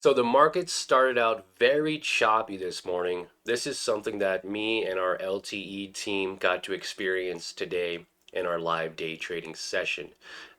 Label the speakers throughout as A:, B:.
A: So the market started out very choppy this morning. This is something that me and our LTE team got to experience today in our live day trading session.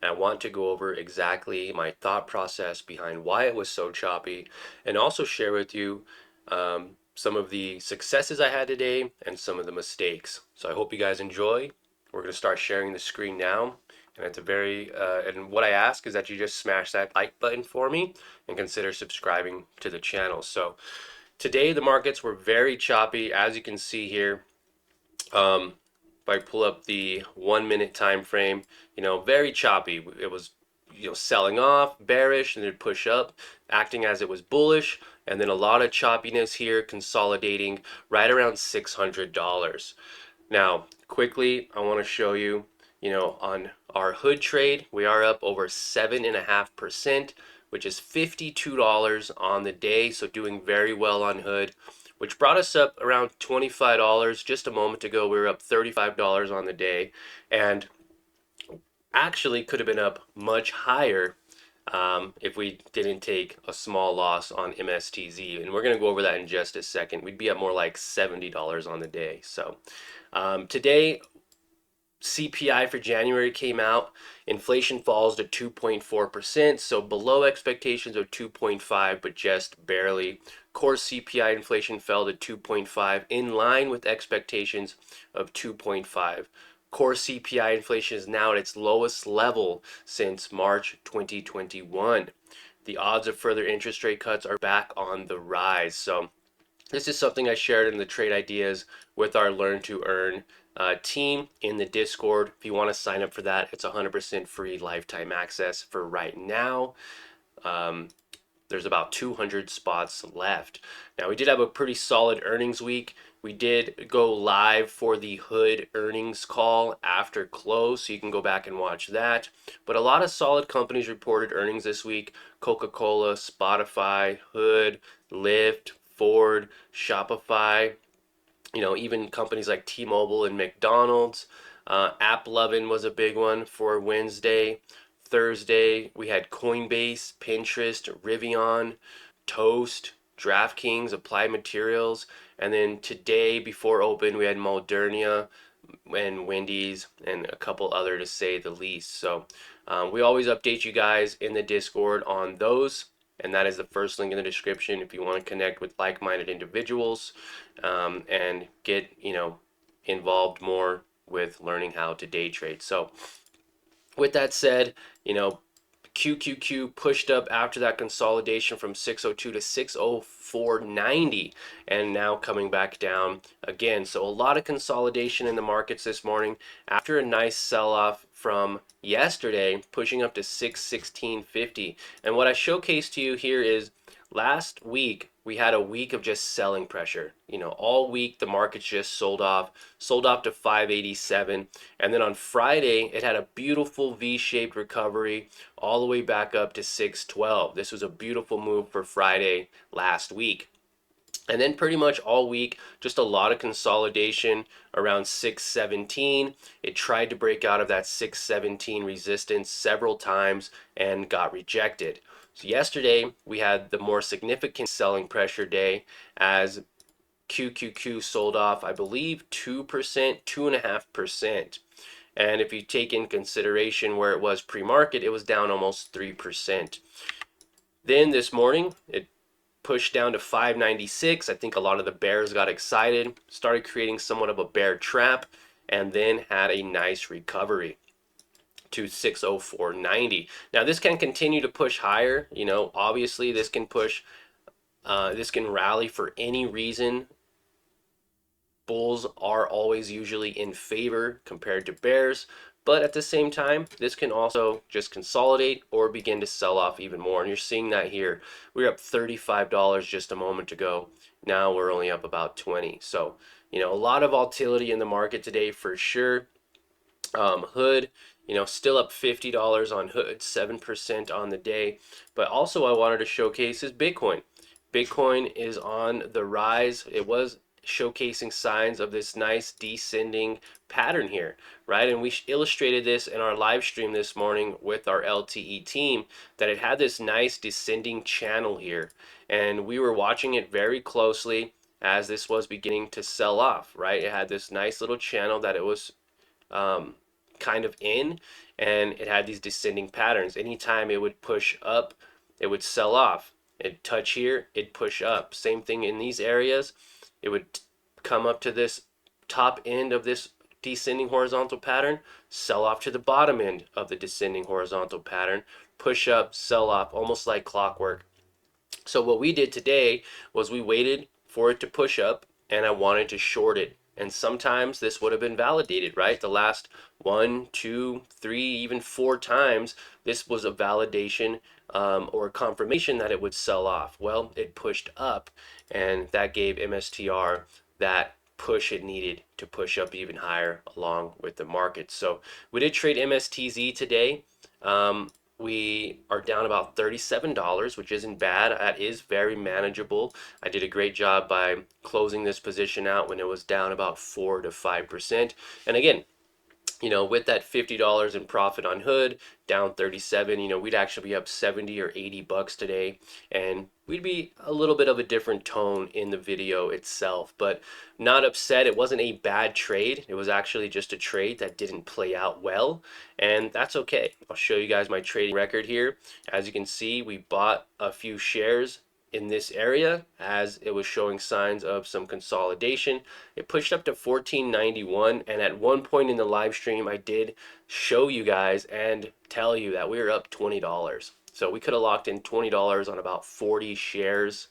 A: And I want to go over exactly my thought process behind why it was so choppy and also share with you some of the successes I had today and some of the mistakes. So I hope you guys enjoy. We're going to start sharing the screen now. And it's a very, and what I ask is that you just smash that like button for me and consider subscribing to the channel. So today the markets were very choppy, as you can see here. If I pull up the 1 minute time frame, very choppy. It was, selling off, bearish, and then push up, acting as it was bullish, and then a lot of choppiness here, consolidating right around $600. Now, quickly, I want to show you, on our hood trade, we are up over 7.5%, which is $52 on the day. So doing very well on hood, which brought us up around $25. Just a moment ago, we were up $35 on the day, and actually could have been up much higher if we didn't take a small loss on MSTZ. And we're going to go over that in just a second. We'd be up more like $70 on the day. So today, CPI for January came out. Inflation falls to 2.4%, so below expectations of 2.5, but just barely. Core CPI inflation fell to 2.5, in line with expectations of 2.5. Core CPI inflation is now at its lowest level since March 2021. The odds of further interest rate cuts are back on the rise. So this is something I shared in the trade ideas with our Learn to Earn team in the Discord. If you want to sign up for that, it's 100% free lifetime access for right now. There's about 200 spots left. Now, we did have a pretty solid earnings week. We did go live for the Hood earnings call after close, so you can go back and watch that. But a lot of solid companies reported earnings this week. Coca-Cola, Spotify, Hood, Lyft, Ford, Shopify, even companies like T-Mobile and McDonald's. AppLovin was a big one for Wednesday. Thursday, we had Coinbase, Pinterest, Rivian, Toast, DraftKings, Applied Materials. And then today, before open, we had Moderna and Wendy's and a couple other to say the least. So we always update you guys in the Discord on those. And that is the first link in the description if you want to connect with like-minded individuals and get, involved more with learning how to day trade. So with that said, QQQ pushed up after that consolidation from 602 to 604.90 and now coming back down again. So a lot of consolidation in the markets this morning after a nice sell-off from yesterday, pushing up to 616.50. And what I showcased to you here is last week we had a week of just selling pressure. All week the markets just sold off to 587, and then on Friday it had a beautiful V-shaped recovery all the way back up to 612. This was a beautiful move for Friday last week. And then pretty much all week, just a lot of consolidation around 617. It tried to break out of that 617 resistance several times and got rejected. So yesterday, we had the more significant selling pressure day as QQQ sold off, I believe, 2%, 2.5%. And if you take in consideration where it was pre-market, it was down almost 3%. Then this morning, it pushed down to 596. I think a lot of the bears got excited, started creating somewhat of a bear trap, and then had a nice recovery to 604.90. Now this can continue to push higher. Obviously this can push, this can rally for any reason. Bulls are always usually in favor compared to bears, but at the same time, this can also just consolidate or begin to sell off even more. And you're seeing that here. We were up $35 just a moment ago. Now we're only up about 20. So, a lot of volatility in the market today for sure. Hood, still up $50 on Hood, 7% on the day. But also I wanted to showcase is Bitcoin. Bitcoin is on the rise. It was showcasing signs of this nice descending pattern here, right? And we illustrated this in our live stream this morning with our LTE team, that it had this nice descending channel here, and we were watching it very closely as this was beginning to sell off, right? It had this nice little channel that it was um, kind of in, and it had these descending patterns. Anytime it would push up, it would sell off. It'd touch here, it'd push up. Same thing in these areas. It would come up to this top end of this descending horizontal pattern, sell off to the bottom end of the descending horizontal pattern, push up, sell off, almost like clockwork. So what we did today was we waited for it to push up, and I wanted to short it. And sometimes this would have been validated, right? The last 1, 2, 3, even 4 times, this was a validation or confirmation that it would sell off. Well, it pushed up, and that gave MSTR that push it needed to push up even higher along with the market. So we did trade MSTZ today. We are down about $37, which isn't bad. That is very manageable. I did a great job by closing this position out when it was down about 4 to 5%. And again, with that $50 in profit on Hood, down 37, we'd actually be up 70 or 80 bucks today, and we'd be a little bit of a different tone in the video itself, but not upset. It wasn't a bad trade. It was actually just a trade that didn't play out well, and that's okay. I'll show you guys my trading record here. As you can see, we bought a few shares in this area as it was showing signs of some consolidation. It pushed up to 14.91, and at one point in the live stream I did show you guys and tell you that we were up $20. So we could have locked in $20 on about 40 shares,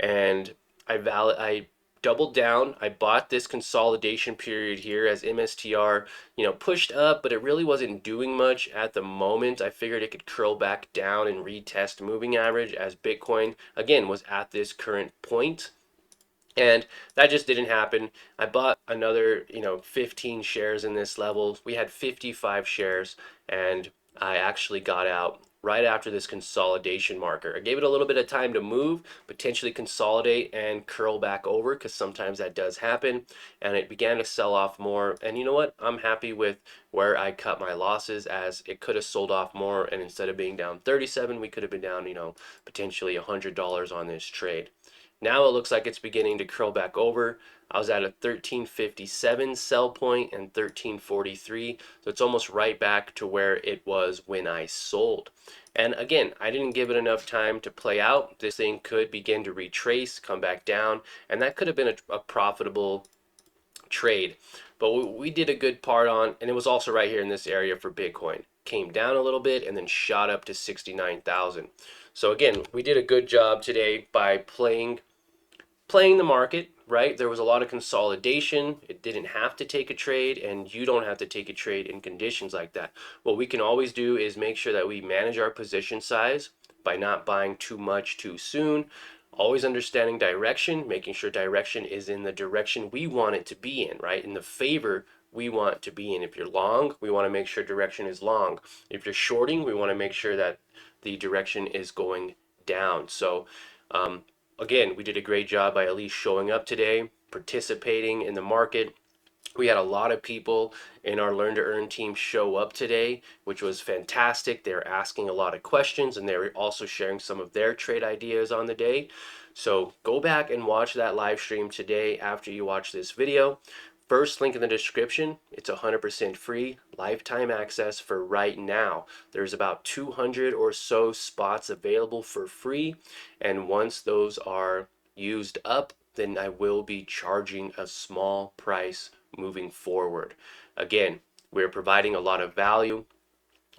A: and I doubled down. I bought this consolidation period here as MSTR, pushed up, but it really wasn't doing much at the moment. I figured it could curl back down and retest moving average as Bitcoin, again, was at this current point. And that just didn't happen. I bought another, 15 shares in this level. We had 55 shares, and I actually got out right after this consolidation marker. I gave it a little bit of time to move, potentially consolidate and curl back over, because sometimes that does happen, and it began to sell off more. And you know what? I'm happy with where I cut my losses, as it could have sold off more, and instead of being down 37, we could have been down, potentially $100 on this trade. Now it looks like it's beginning to curl back over. I was at a 1357 sell point and 1343, so it's almost right back to where it was when I sold. And again, I didn't give it enough time to play out. This thing could begin to retrace, come back down, and that could have been a profitable trade. But we did a good part on, and it was also right here in this area for Bitcoin. Came down a little bit and then shot up to 69,000. So again, we did a good job today by playing the market, right? There was a lot of consolidation. It didn't have to take a trade, and you don't have to take a trade in conditions like that. What we can always do is make sure that we manage our position size by not buying too much too soon. Always understanding direction, making sure direction is in the direction we want it to be in, right? In the favor we want to be in. If you're long, we want to make sure direction is long. If you're shorting, we want to make sure that the direction is going down. So again, we did a great job by at least showing up today, participating in the market. We had a lot of people in our Learn to Earn team show up today, which was fantastic. They're asking a lot of questions, and they're also sharing some of their trade ideas on the day. So go back and watch that live stream today after you watch this video. First link in the description. It's 100% free, lifetime access for right now. There's about 200 or so spots available for free, and once those are used up, then I will be charging a small price moving forward. Again, we're providing a lot of value.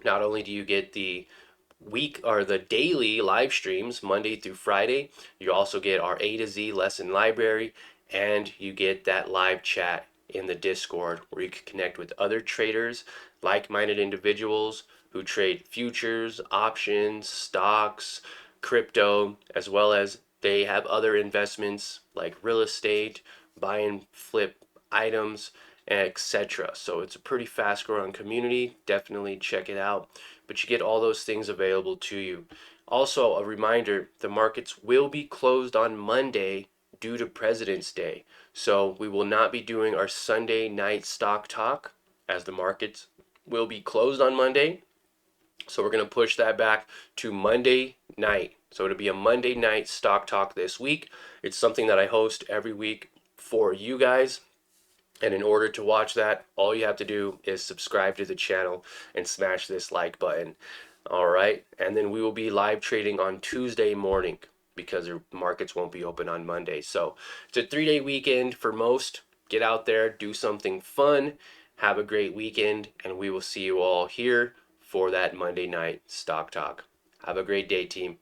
A: Not only do you get the week or the daily live streams Monday through Friday, you also get our A to Z lesson library, and you get that live chat in the Discord where you can connect with other traders, like-minded individuals who trade futures, options, stocks, crypto, as well as they have other investments like real estate, buy and flip items, etc. So it's a pretty fast growing community. Definitely check it out. But you get all those things available to you. Also, a reminder, the markets will be closed on Monday due to President's Day. So we will not be doing our Sunday night stock talk as the markets will be closed on Monday. So we're going to push that back to Monday night. So it'll be a Monday night stock talk this week. It's something that I host every week for you guys. And in order to watch that, all you have to do is subscribe to the channel and smash this like button. All right. And then we will be live trading on Tuesday morning because the markets won't be open on Monday. So it's a 3-day weekend for most. Get out there, do something fun, have a great weekend, and we will see you all here for that Monday night stock talk. Have a great day, team.